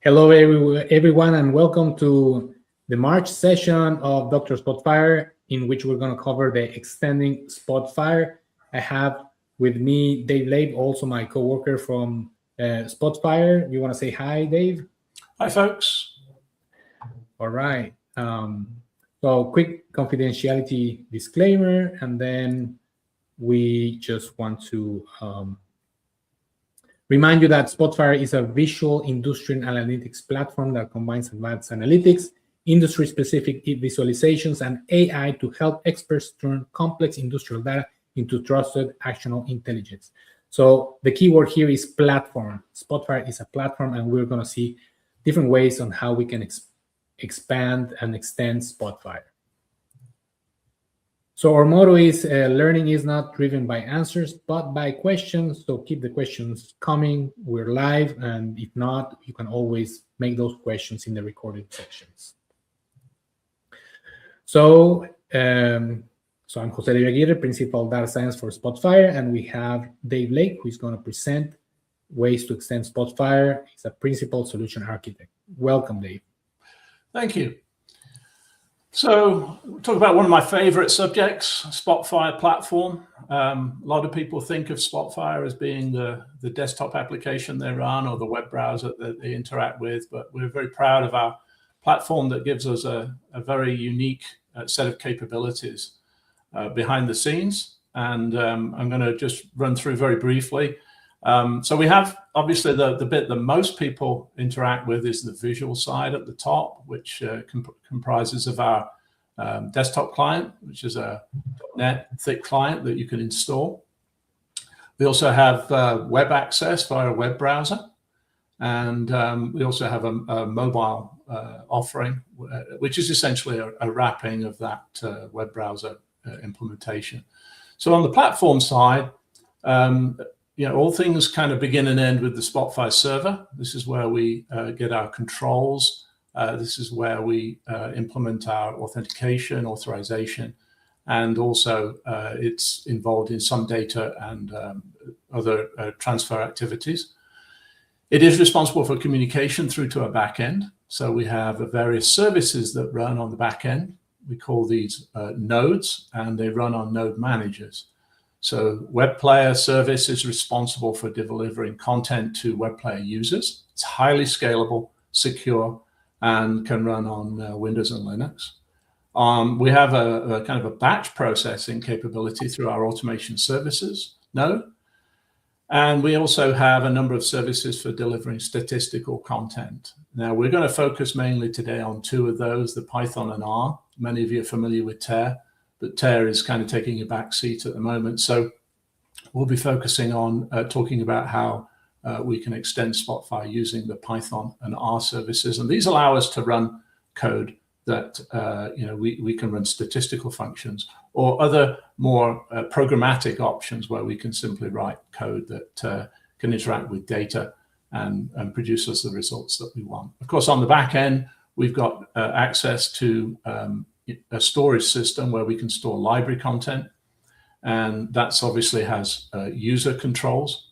Hello, everyone, and welcome to the March session of Dr. Spotfire, in which we're going to cover the extending Spotfire. I have with me Dave Labe, also my co-worker from Spotfire. You want to say hi, Dave? Hi, folks. All right. So quick confidentiality disclaimer, and then we just want to remind you that Spotfire is a visual industrial analytics platform that combines advanced analytics, industry-specific visualizations, and AI to help experts turn complex industrial data into trusted, actionable intelligence. So the key word here is platform. Spotfire is a platform, and we're going to see different ways on how we can expand and extend Spotfire. So our motto is learning is not driven by answers, but by questions. So keep the questions coming. We're live, and if not, you can always make those questions in the recorded sections. So, I'm Jose Luis Aguirre, Principal Data Science for Spotfire, and we have Dave Lake, who is going to present ways to extend Spotfire. He's a Principal Solution Architect. Welcome, Dave. Thank you. So we'll talk about one of my favorite subjects, Spotfire platform. A lot of people think of Spotfire as being the desktop application they run or the web browser that they interact with, but we're very proud of our platform that gives us a very unique set of capabilities behind the scenes. And I'm going to just run through very briefly. So we have, obviously, the bit that most people interact with is the visual side at the top, which comprises of our desktop client, which is a .NET thick client that you can install. We also have web access via a web browser. And we also have a mobile offering, which is essentially a wrapping of that web browser implementation. So on the platform side, all things kind of begin and end with the Spotfire server. This is where we get our controls. This is where we implement our authentication, authorization, and also it's involved in some data and other transfer activities. It is responsible for communication through to our backend. So we have various services that run on the backend. We call these nodes, and they run on node managers. So web player service is responsible for delivering content to web player users. It's highly scalable, secure, and can run on Windows and Linux. We have a kind of a batch processing capability through our automation services node. And we also have a number of services for delivering statistical content. Now, we're going to focus mainly today on two of those, the Python and R. Many of you are familiar with Tear, but Tear is kind of taking a back seat at the moment. So we'll be focusing on talking about how we can extend Spotfire using the Python and R services. And these allow us to run code that we can run statistical functions or other more programmatic options where we can simply write code that can interact with data and produce us the results that we want. Of course, on the back end, we've got access to a storage system where we can store library content, and that's obviously has user controls.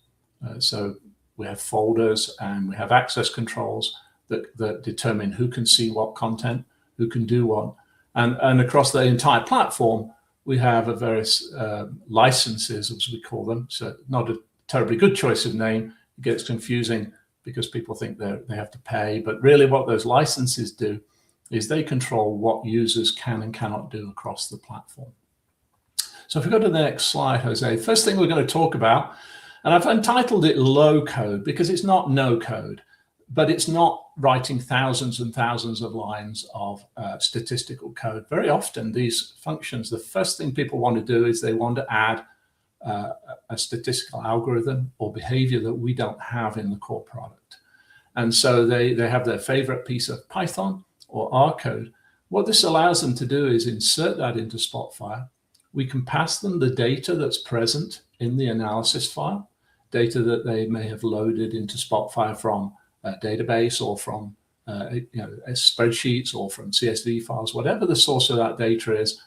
So we have folders and we have access controls that determine who can see what content, who can do what. And across the entire platform, we have a various licenses, as we call them. So not a terribly good choice of name. It gets confusing because people think they have to pay. But really what those licenses do is they control what users can and cannot do across the platform. So if we go to the next slide, Jose, first thing we're going to talk about, and I've entitled it low code because it's not no code, but it's not writing thousands and thousands of lines of statistical code. Very often these functions, the first thing people want to do is they want to add a statistical algorithm or behavior that we don't have in the core product. And so they have their favorite piece of Python or R code. What this allows them to do is insert that into Spotfire. We can pass them the data that's present in the analysis file, data that they may have loaded into Spotfire from a database or from spreadsheets or from CSV files, whatever the source of that data is.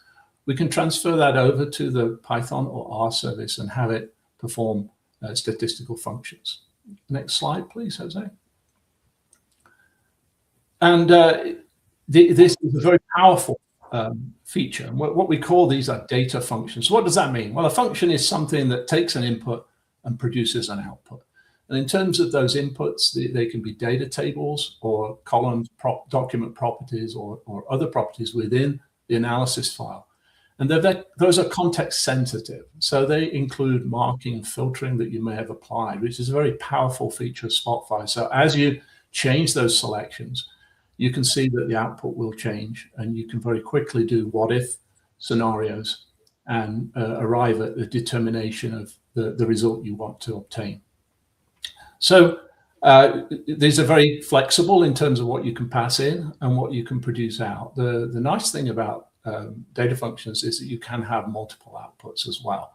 We can transfer that over to the Python or R service and have it perform statistical functions. Next slide, please, Jose. And this is a very powerful feature. And what we call these are data functions. So what does that mean? Well, a function is something that takes an input and produces an output. And in terms of those inputs, they can be data tables or columns, document properties, or other properties within the analysis file. And those are context sensitive. So they include marking and filtering that you may have applied, which is a very powerful feature of Spotfire. So as you change those selections, you can see that the output will change, and you can very quickly do what if scenarios and arrive at the determination of the result you want to obtain. So these are very flexible in terms of what you can pass in and what you can produce out. The nice thing about data functions is that you can have multiple outputs as well,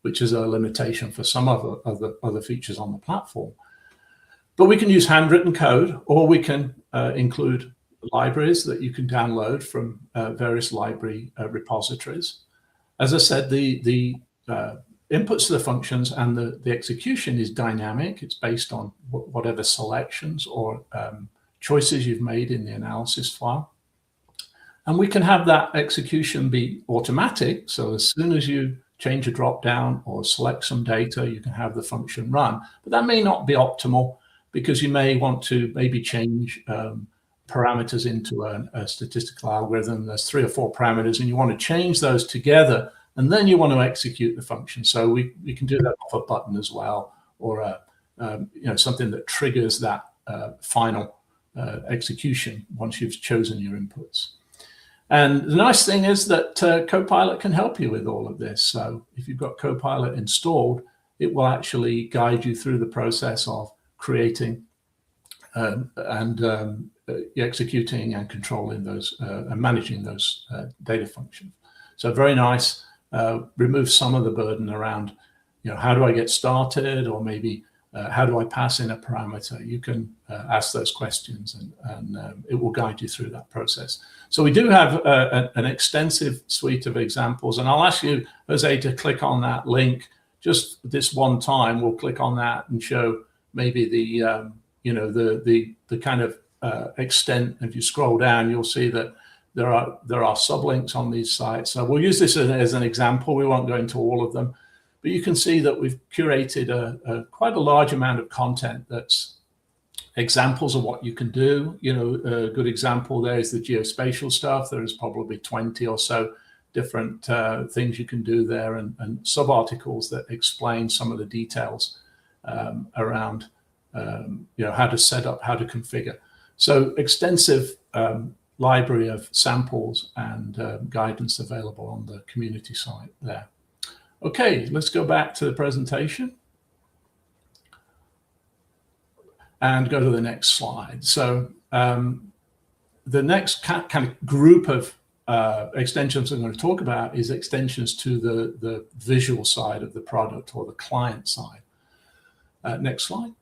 which is a limitation for some other features on the platform. But we can use handwritten code, or we can include libraries that you can download from various library repositories. As I said, the inputs to the functions and the execution is dynamic. It's based on whatever selections or choices you've made in the analysis file. And we can have that execution be automatic. So as soon as you change a drop down or select some data, you can have the function run. But that may not be optimal, because you may want to maybe change parameters into a statistical algorithm. There's 3 or 4 parameters, and you want to change those together, and then you want to execute the function. So we can do that off a button as well, or something that triggers that final execution once you've chosen your inputs. And the nice thing is that Copilot can help you with all of this. So if you've got Copilot installed, it will actually guide you through the process of creating and executing and controlling those and managing those data functions. So very nice. Remove some of the burden around, how do I get started, or maybe how do I pass in a parameter? You can ask those questions, and it will guide you through that process. So we do have an extensive suite of examples, and I'll ask you, Jose, to click on that link just this one time. We'll click on that and show maybe the kind of extent. If you scroll down, you'll see that there are sublinks on these sites. So we'll use this as an example. We won't go into all of them, but you can see that we've curated quite a large amount of content that's examples of what you can do. A good example there is the geospatial stuff. There's probably 20 or so different things you can do there, and sub-articles that explain some of the details around how to set up, how to configure. So extensive library of samples and guidance available on the community site there. Okay, let's go back to the presentation and go to the next slide. So the next kind of group of extensions I'm going to talk about is extensions to the visual side of the product, or the client side. Next slide.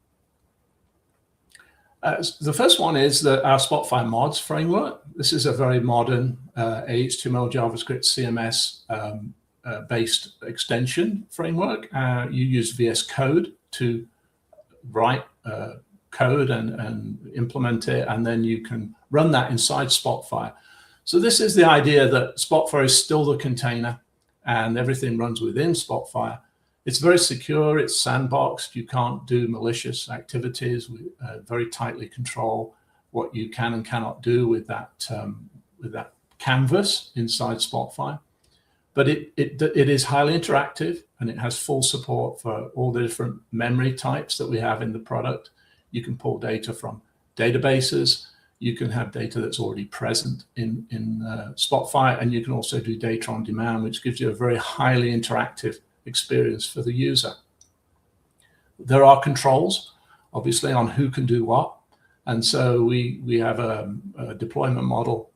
The first one is our Spotfire mods framework. This is a very modern HTML, JavaScript, CMS based extension framework. You use VS Code to write code and implement it, and then you can run that inside Spotfire. So this is the idea that Spotfire is still the container, and everything runs within Spotfire. It's very secure, it's sandboxed, you can't do malicious activities. We very tightly control what you can and cannot do with that canvas inside Spotfire. But it is highly interactive, and it has full support for all the different memory types that we have in the product. You can pull data from databases, you can have data that's already present in Spotfire, and you can also do data on demand, which gives you a very highly interactive experience for the user. There are controls, obviously, on who can do what. And so we have a deployment model,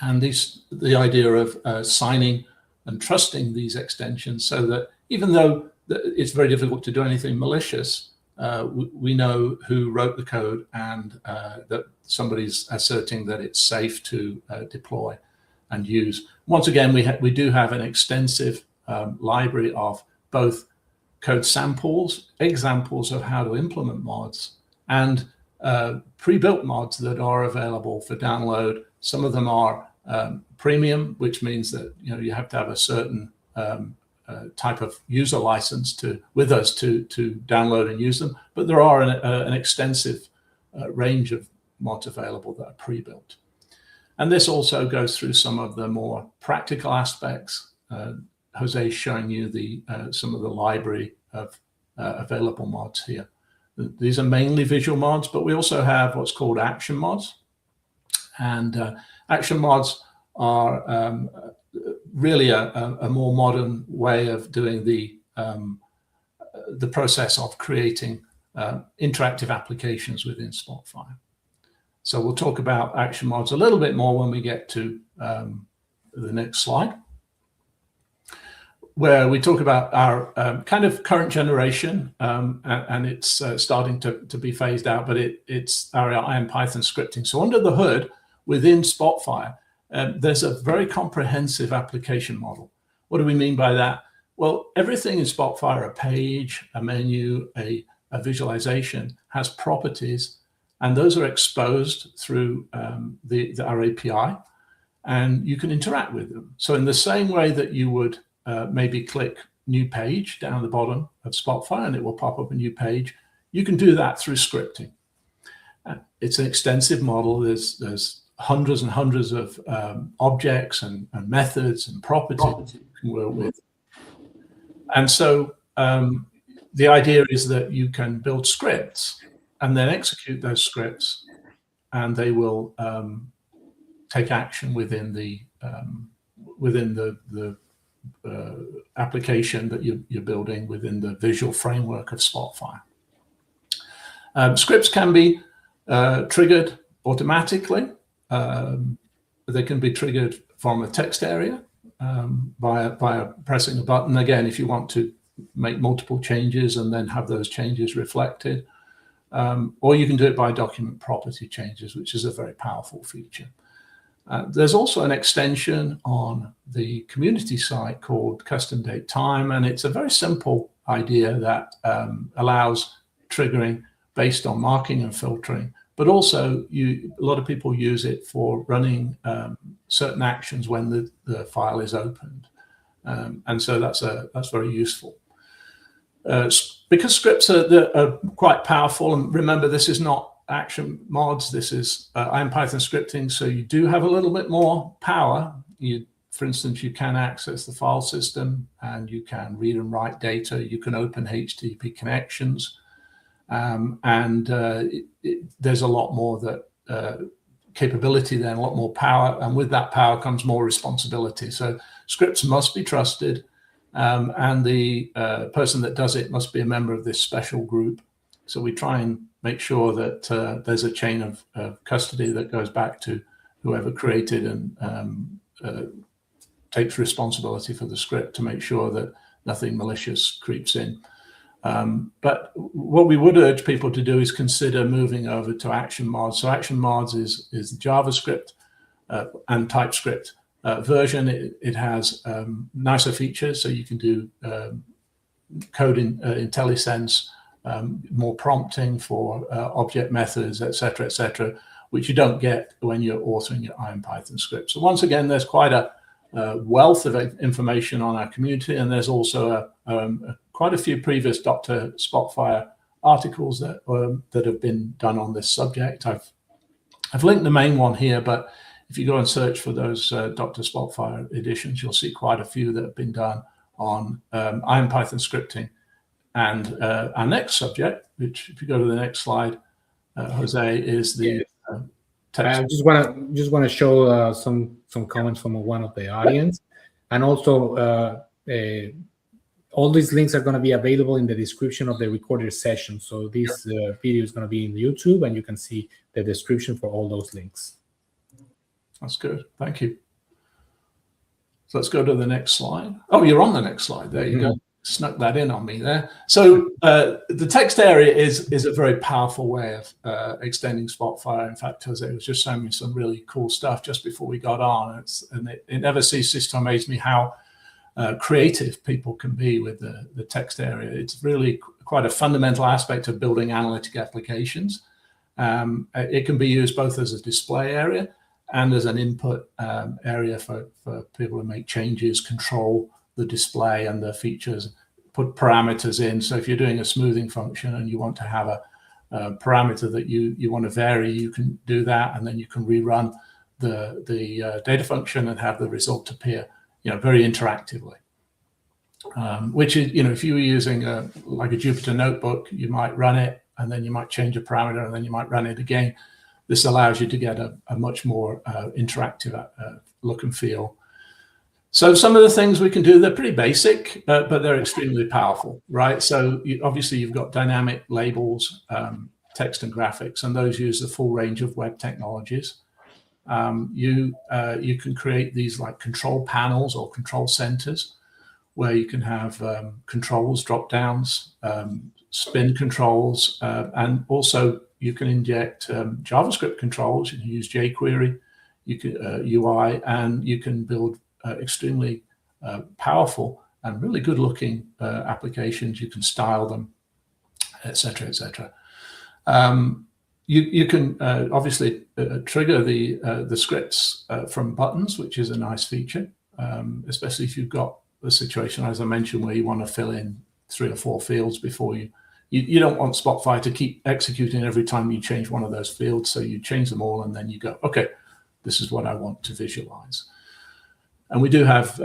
and the idea of signing and trusting these extensions, so that even though it's very difficult to do anything malicious, we know who wrote the code, and that somebody's asserting that it's safe to deploy and use. Once again, we do have an extensive library of both code samples, examples of how to implement mods, and pre-built mods that are available for download. Some of them are premium, which means that you have to have a certain type of user license with us to download and use them. But there are an extensive range of mods available that are pre-built. And this also goes through some of the more practical aspects. Jose is showing you some of the library of available mods here. These are mainly visual mods, but we also have what's called action mods. And action mods are really a more modern way of doing the process of creating interactive applications within Spotfire. So we'll talk about action mods a little bit more when we get to the next slide, where we talk about our kind of current generation, and it's starting to be phased out, but it's our IronPython scripting. So under the hood, within Spotfire, there's a very comprehensive application model. What do we mean by that? Well, everything in Spotfire, a page, a menu, a visualization, has properties, and those are exposed through our API, and you can interact with them. So in the same way that you would maybe click new page down the bottom of Spotfire and it will pop up a new page, you can do that through scripting. It's an extensive model. There's hundreds and hundreds of objects and methods and properties you can work with. And so the idea is that you can build scripts and then execute those scripts, and they will take action within the application that you're building within the visual framework of Spotfire. Scripts can be triggered automatically. They can be triggered from a text area via pressing a button. Again, if you want to make multiple changes and then have those changes reflected, or you can do it by document property changes, which is a very powerful feature. There's also an extension on the community site called Custom Date Time, and it's a very simple idea that allows triggering based on marking and filtering, but also a lot of people use it for running certain actions when the file is opened, and so that's very useful. Because scripts are quite powerful, and remember, this is not action mods, this is IronPython scripting, so you do have a little bit more power. For instance, you can access the file system and you can read and write data, you can open HTTP connections, and there's a lot more capability there, a lot more power, and with that power comes more responsibility. So scripts must be trusted, and the person that does it must be a member of this special group. So we try and make sure that there's a chain of custody that goes back to whoever created and takes responsibility for the script to make sure that nothing malicious creeps in. But what we would urge people to do is consider moving over to action mods. So action mods is the JavaScript and TypeScript version. It has nicer features, so you can do code in IntelliSense, more prompting for object methods, etc., which you don't get when you're authoring your IronPython script. So once again, there's quite a wealth of information on our community, and there's also quite a few previous Dr. Spotfire articles that have been done on this subject. I've linked the main one here, but if you go and search for those Dr. Spotfire editions, you'll see quite a few that have been done on IronPython scripting. And our next subject, which if you go to the next slide, Jose, is the text. I just want to show some comments from one of the audience, and also all these links are going to be available in the description of the recorded session. So this video is going to be in YouTube, and you can see the description for all those links. That's good. Thank you. So let's go to the next slide. Oh, you're on the next slide. There you go. Snuck that in on me there. So the text area is a very powerful way of extending Spotfire. In fact, Jose was just showing me some really cool stuff just before we got on. It never ceases to amaze me how creative people can be with the text area. It's really quite a fundamental aspect of building analytic applications. It can be used both as a display area and as an input area for people to make changes, control the display and the features, put parameters in. So if you're doing a smoothing function and you want to have a parameter that you want to vary, you can do that, and then you can rerun the data function and have the result appear, very interactively. Which is, if you were using like a Jupyter notebook, you might run it and then you might change a parameter and then you might run it again. This allows you to get a much more interactive look and feel. So some of the things we can do, they're pretty basic, but they're extremely powerful, right? So obviously you've got dynamic labels, text and graphics, and those use the full range of web technologies. You can create these like control panels or control centers, where you can have controls, drop downs, spin controls, and also you can inject JavaScript controls. You can use jQuery, you can UI, and you can build extremely powerful and really good looking applications. You can style them, etc., etc. You can obviously trigger the scripts from buttons, which is a nice feature, especially if you've got the situation, as I mentioned, where you want to fill in 3 or 4 fields before you don't want Spotfire to keep executing every time you change one of those fields. So you change them all and then you go, okay, this is what I want to visualize. And we do have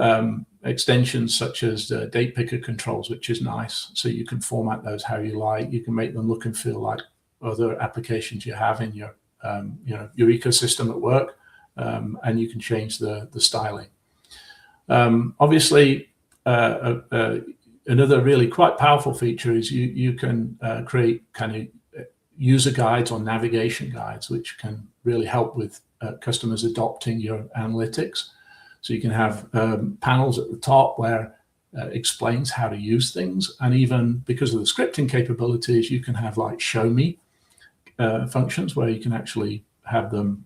extensions such as date picker controls, which is nice. So you can format those how you like. You can make them look and feel like other applications you have in your your ecosystem at work, and you can change the styling. Obviously, another really quite powerful feature is you can create kind of user guides or navigation guides, which can really help with customers adopting your analytics. So you can have panels at the top where explains how to use things, and even because of the scripting capabilities, you can have like show me functions where you can actually have them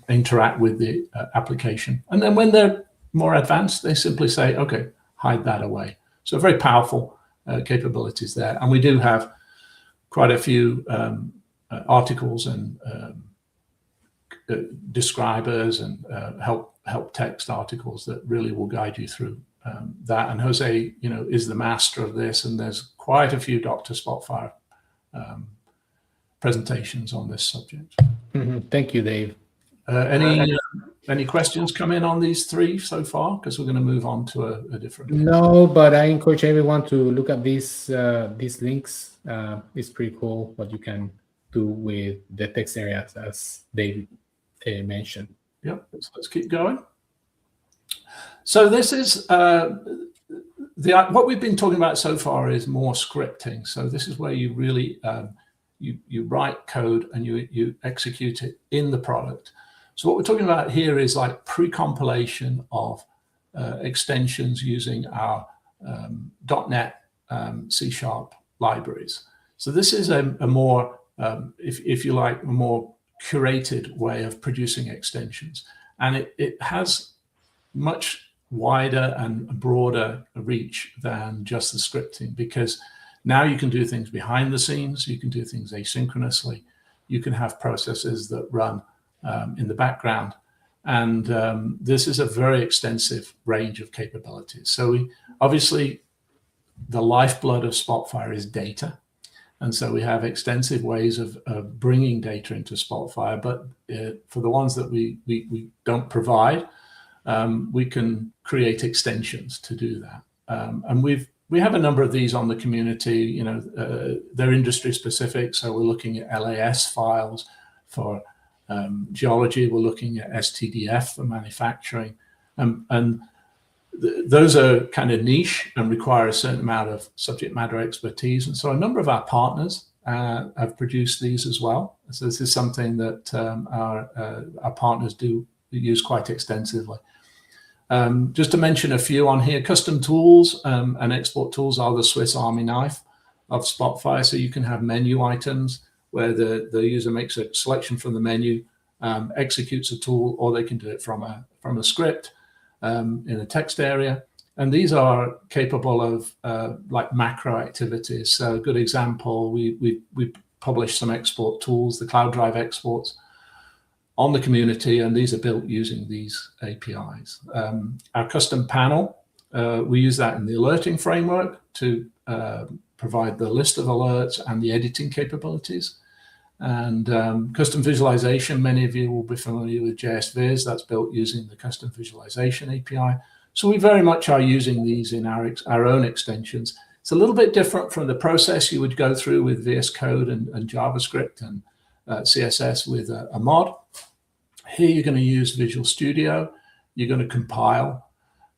interact with the application. And then when they're more advanced, they simply say, okay, hide that away. So very powerful capabilities there. And we do have quite a few articles and describers and help text articles that really will guide you through that. And Jose, is the master of this, and there's quite a few Dr. Spotfire presentations on this subject. Thank you, Dave. Any questions come in on these 3 so far? Because we're going to move on to a different. No, but I encourage everyone to look at these links. It's pretty cool what you can do with the text areas, as Dave mentioned. Yep. So let's keep going. So this is what we've been talking about so far is more scripting. So this is where you really you write code and you execute it in the product. So what we're talking about here is like pre-compilation of extensions using our .NET C# libraries. So this is a more, if you like, a more curated way of producing extensions. And it has much wider and broader reach than just the scripting, because now you can do things behind the scenes, you can do things asynchronously, you can have processes that run in the background. And this is a very extensive range of capabilities. So obviously, the lifeblood of Spotfire is data. And so we have extensive ways of bringing data into Spotfire, but for the ones that we don't provide, we can create extensions to do that. And we have a number of these on the community. They're industry specific. So we're looking at LAS files for geology. We're looking at STDF for manufacturing, and those are kind of niche and require a certain amount of subject matter expertise. And so a number of our partners have produced these as well. So this is something that our partners do use quite extensively. Just to mention a few on here, custom tools and export tools are the Swiss Army knife of Spotfire. So you can have menu items where the user makes a selection from the menu, executes a tool, or they can do it from a script in a text area. And these are capable of like macro activities. So a good example, we published some export tools, the Cloud Drive exports, on the community, and these are built using these APIs. Our custom panel, we use that in the alerting framework to provide the list of alerts and the editing capabilities. And custom visualization, many of you will be familiar with JSViz. That's built using the custom visualization API. So we very much are using these in our own extensions. It's a little bit different from the process you would go through with VS Code and JavaScript and CSS with a mod. Here you're going to use Visual Studio. You're going to compile.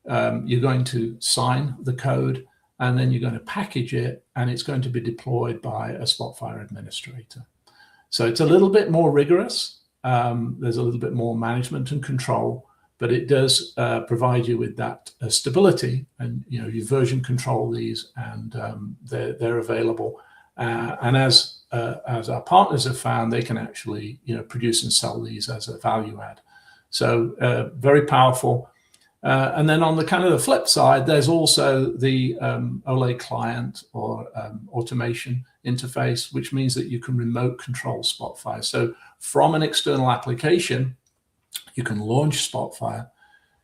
You're going to sign the code, and then you're going to package it, and it's going to be deployed by a Spotfire administrator. So it's a little bit more rigorous. There's a little bit more management and control, but it does provide you with that stability, and you version control these, and they're available. And as our partners have found, they can actually produce and sell these as a value add. So very powerful. And then on the kind of the flip side, there's also the OLE client or automation interface, which means that you can remote control Spotfire. So from an external application, you can launch Spotfire,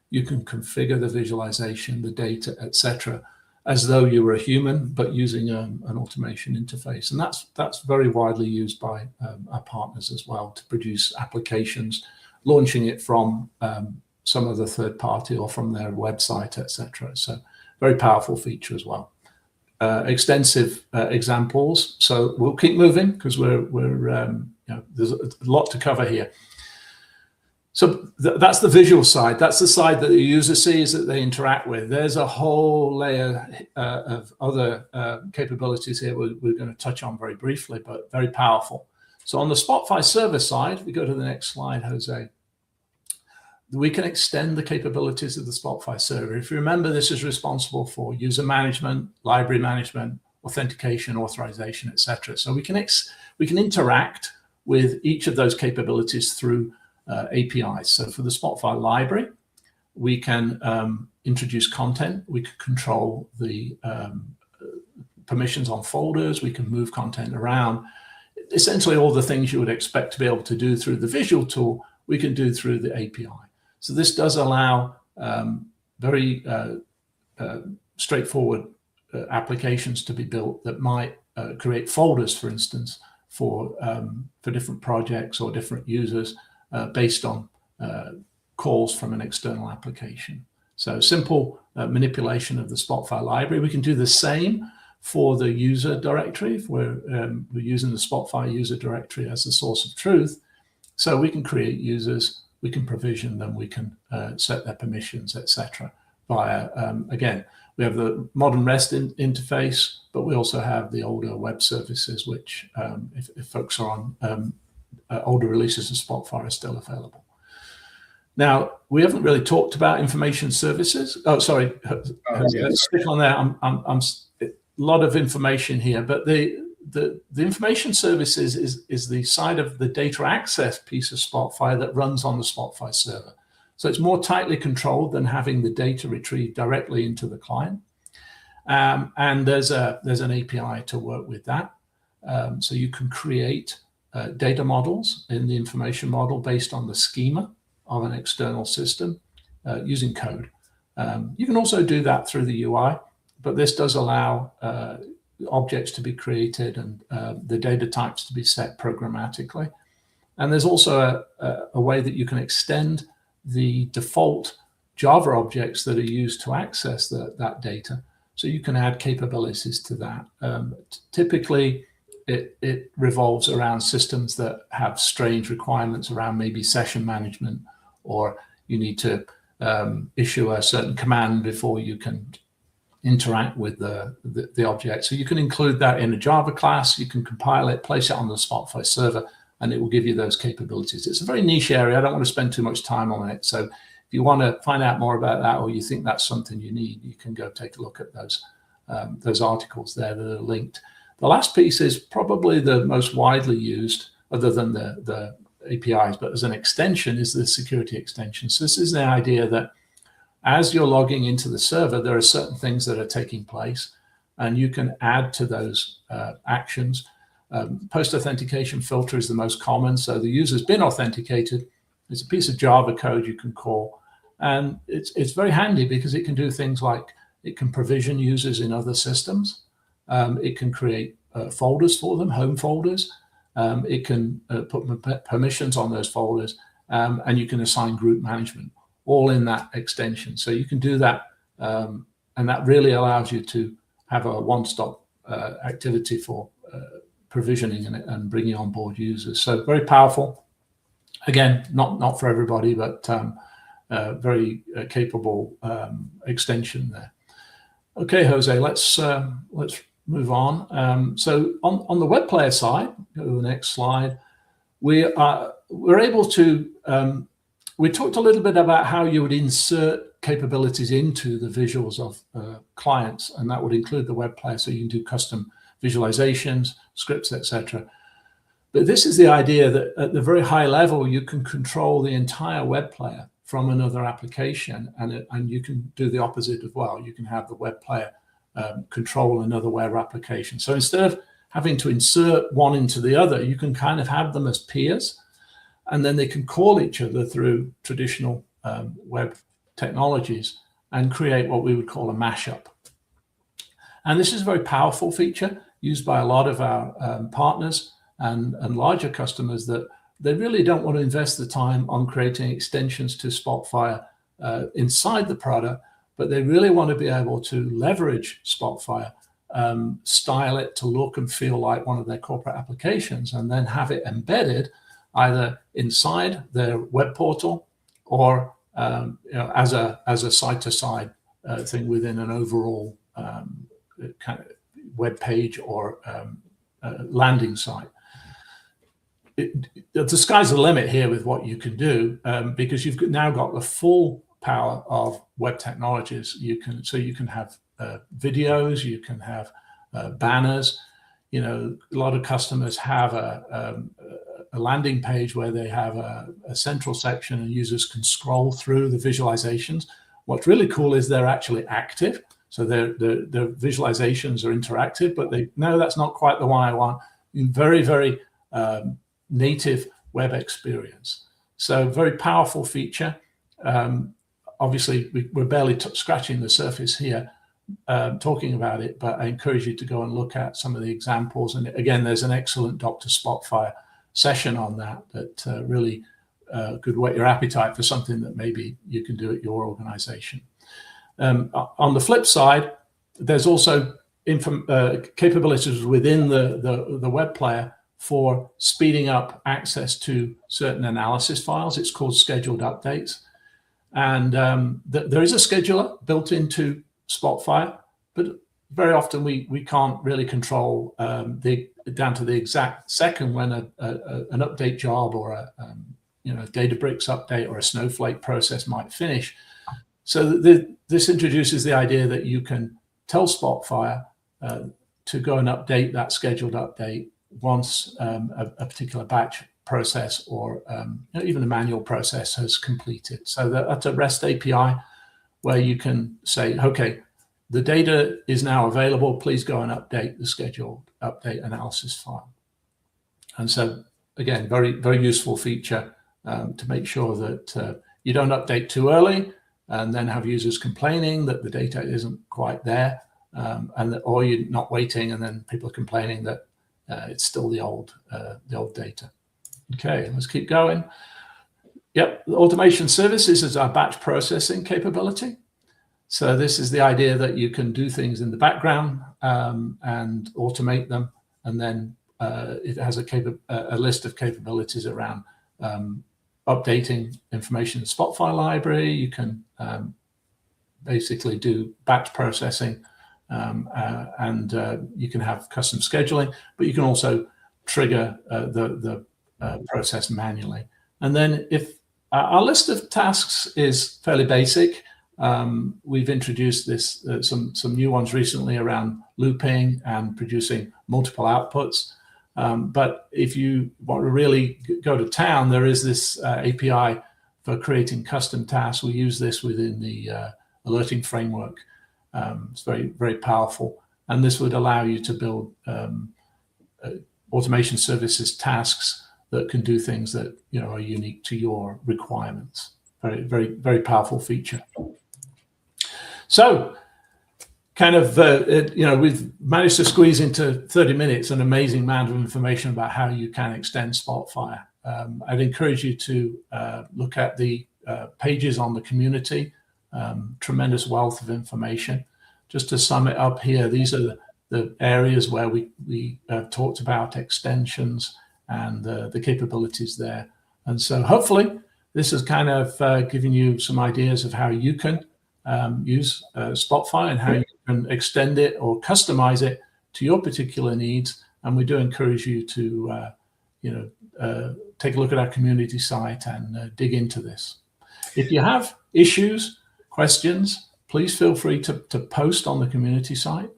you can configure the visualization, the data, etc., as though you were a human, but using an automation interface. And that's very widely used by our partners as well to produce applications, launching it from some other third party or from their website, etc. So very powerful feature as well. Extensive examples. So we'll keep moving because there's a lot to cover here. So that's the visual side. That's the side that the user sees, that they interact with. There's a whole layer of other capabilities here we're going to touch on very briefly, but very powerful. So on the Spotfire server side, we go to the next slide, Jose. We can extend the capabilities of the Spotfire server. If you remember, this is responsible for user management, library management, authentication, authorization, etc. So we can interact with each of those capabilities through APIs. So for the Spotfire library, we can introduce content. We can control the permissions on folders. We can move content around. Essentially, all the things you would expect to be able to do through the visual tool, we can do through the API. So this does allow very straightforward applications to be built that might create folders, for instance, for different projects or different users based on calls from an external application. So simple manipulation of the Spotfire library. We can do the same for the user directory if we're using the Spotfire user directory as the source of truth. So we can create users, we can provision them, we can set their permissions, etc. via, again, we have the modern REST interface, but we also have the older web services, which if folks are on older releases of Spotfire are still available. Now, we haven't really talked about information services. Oh, sorry, let's stick on there. I'm a lot of information here, but the information services is the side of the data access piece of Spotfire that runs on the Spotfire server. So it's more tightly controlled than having the data retrieved directly into the client. And there's an API to work with that. So you can create data models in the information model based on the schema of an external system using code. You can also do that through the UI, but this does allow objects to be created and the data types to be set programmatically. And there's also a way that you can extend the default Java objects that are used to access that data. So you can add capabilities to that. Typically, it revolves around systems that have strange requirements around maybe session management, or you need to issue a certain command before you can interact with the object. So you can include that in a Java class, you can compile it, place it on the Spotfire server, and it will give you those capabilities. It's a very niche area. I don't want to spend too much time on it. So if you want to find out more about that, or you think that's something you need, you can go take a look at those articles there that are linked. The last piece is probably the most widely used, other than the APIs, but as an extension, is the security extension. So this is the idea that as you're logging into the server, there are certain things that are taking place, and you can add to those actions Post-authentication filter is the most common. So the user's been authenticated. It's a piece of Java code you can call. And it's very handy because it can do things like it can provision users in other systems. It can create folders for them, home folders. It can put permissions on those folders, and you can assign group management, all in that extension. So you can do that, and that really allows you to have a one-stop activity for provisioning and bringing on board users. So very powerful. Again, not for everybody, but very capable extension there. Okay, Jose, let's move on. So on the web player side, go to the next slide. We're able to. We talked a little bit about how you would insert capabilities into the visuals of clients, and that would include the web player, so you can do custom visualizations, scripts, etc. But this is the idea that at the very high level, you can control the entire web player from another application, and you can do the opposite as well. You can have the web player control another web application. So instead of having to insert one into the other, you can kind of have them as peers, and then they can call each other through traditional web technologies and create what we would call a mashup. And this is a very powerful feature used by a lot of our partners and larger customers, that they really don't want to invest the time on creating extensions to Spotfire inside the product, but they really want to be able to leverage Spotfire, style it to look and feel like one of their corporate applications, and then have it embedded either inside their web portal or as a side-to-side thing within an overall kind of web page or landing site. The sky's the limit here with what you can do, because you've now got the full power of web technologies. You can have videos, you can have banners. You know, a lot of customers have a landing page where they have a central section and users can scroll through the visualizations. What's really cool is they're actually active. So their visualizations are interactive, but no, that's not quite the one I want. Very, very native web experience. So very powerful feature. Obviously, we're barely scratching the surface here talking about it, but I encourage you to go and look at some of the examples. And again, there's an excellent Dr. Spotfire session on that really could whet your appetite for something that maybe you can do at your organization. On the flip side, there's also capabilities within the web player for speeding up access to certain analysis files. It's called scheduled updates. And there is a scheduler built into Spotfire, but very often we can't really control down to the exact second when an update job or a Databricks update or a Snowflake process might finish. So this introduces the idea that you can tell Spotfire to go and update that scheduled update once a particular batch process or even a manual process has completed. So that's a REST API where you can say, okay, the data is now available, please go and update the scheduled update analysis file. And so again, very, very useful feature to make sure that you don't update too early and then have users complaining that the data isn't quite there, or you're not waiting and then people are complaining that it's still the old data. Okay, let's keep going. Yep, the automation services is our batch processing capability. So this is the idea that you can do things in the background and automate them, and then it has a list of capabilities around updating information in the Spotfire library. You can basically do batch processing, and you can have custom scheduling, but you can also trigger the process manually. And then if our list of tasks is fairly basic, we've introduced this some new ones recently around looping and producing multiple outputs. But if you want to really go to town, there is this API for creating custom tasks. We use this within the alerting framework. It's very, very powerful. And this would allow you to build automation services tasks that can do things that are unique to your requirements. Very, very, very powerful feature. So, kind of, we've managed to squeeze into 30 minutes an amazing amount of information about how you can extend Spotfire. I'd encourage you to look at the pages on the community. Tremendous wealth of information. Just to sum it up here, these are the areas where we talked about extensions and the capabilities there. And so hopefully this has kind of given you some ideas of how you can use Spotfire and how you can extend it or customize it to your particular needs. And we do encourage you to take a look at our community site and dig into this. If you have issues, questions, please feel free to post on the community site.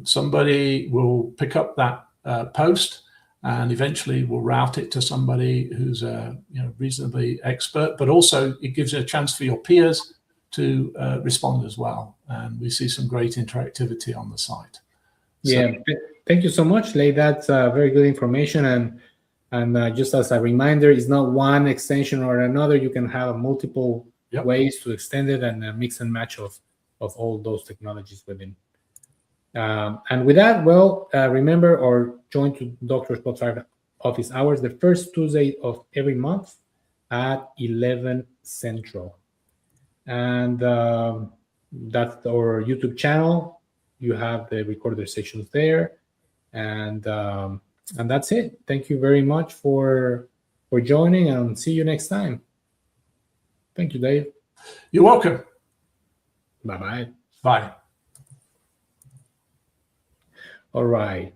Somebody will pick up that post and eventually will route it to somebody who's reasonably expert, but also it gives you a chance for your peers to respond as well. And we see some great interactivity on the site. Yeah, thank you so much, Leigh. That's very good information. And just as a reminder, it's not one extension or another. You can have multiple ways to extend it and a mix and match of all those technologies within. And with that, remember or join to Dr. Spotfire office hours the first Tuesday of every month at 11 Central. And that's our YouTube channel. You have the recorded sessions there. And that's it. Thank you very much for joining, and see you next time. Thank you, Dave. You're welcome. Bye-bye. Bye. All right.